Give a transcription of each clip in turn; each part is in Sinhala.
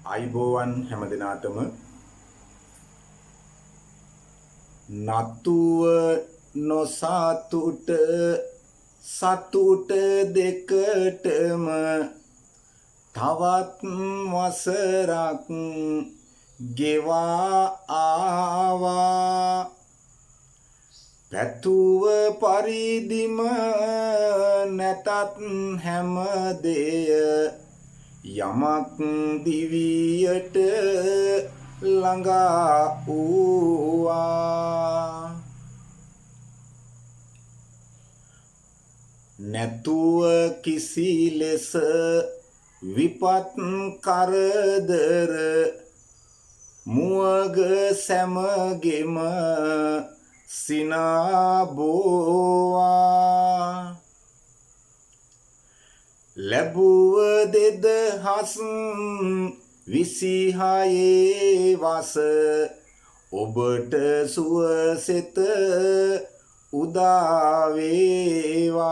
අයිබෝවන් හැම දිනාටම නතුව නොසතුට සතුට දෙකටම තවත් වසරක් ගෙවා ආවා පැතුව පරිදිම නැතත් හැම දෙය යමක් දිවියට ළඟා වූවා නැතුව කිසි ලෙස විපත් කරදර මුවග සැමගෙම සිනාබෝවා ලැබුව 2026 වස ඔබට සුවසෙත උදා වේවා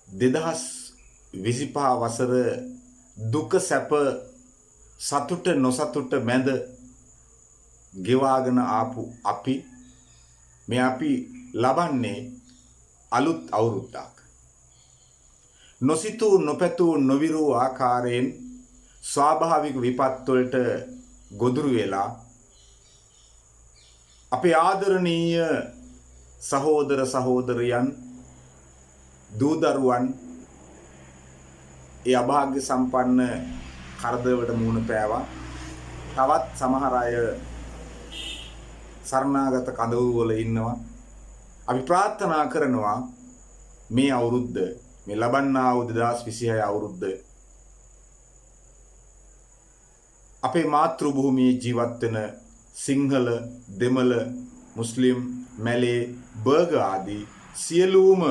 2025 වසර දුක සැප සතුට නොසතුට මැද ගෙවාගෙන ආපු අපි ලබන්නේ අලුත් අවුරුද්දක් නොසිතූ නොපැතූ නොවිරූ ආකාරයෙන් ස්වාභාවික විපත් වලට ගොදුරු වෙලා අපේ ආදරණීය සහෝදර සහෝදරියන් දූ දරුවන් ඒ අභාග්‍ය සම්පන්න කරදරවලට මුහුණ පෑවා තවත් සමහර අය සරණාගත කඳවුරු වල ඉන්නවා අපි ප්‍රාර්ථනා කරනවා මේ අවුරුද්ද මේ ලබන්නා වූ 2026 අවුරුද්ද අපේ මාතෘ භූමියේ ජීවත් වෙන සිංහල දෙමළ මුස්ලිම් මැලේ බර්ග ආදී සියලුම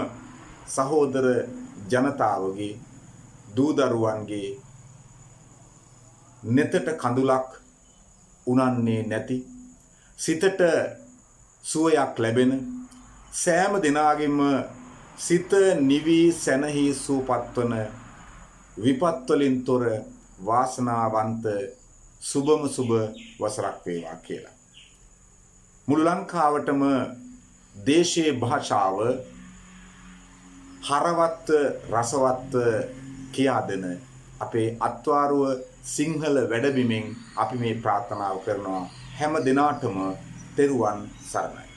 සහෝදර ජනතාවගේ දූ දරුවන්ගේ නෙතට කඳුලක් උනන්නේ නැති සිතට සුවයක් ලැබෙන සෑම දිනාගෙම සිත නිවි සැනහි සූපත් වන විපත් වලින් තොර වාසනාවන්ත සුබම සුබ වසරක් වේවා කියලා. මුළු ලංකාවටම දේශීය භාෂාව හරවත් රසවත් කියා දෙන අපේ අත්වාරුව සිංහල වැඩබිමෙන් අපි මේ ප්‍රාර්ථනාව කරනවා හැම දිනාටම තෙරුවන් සරණයි.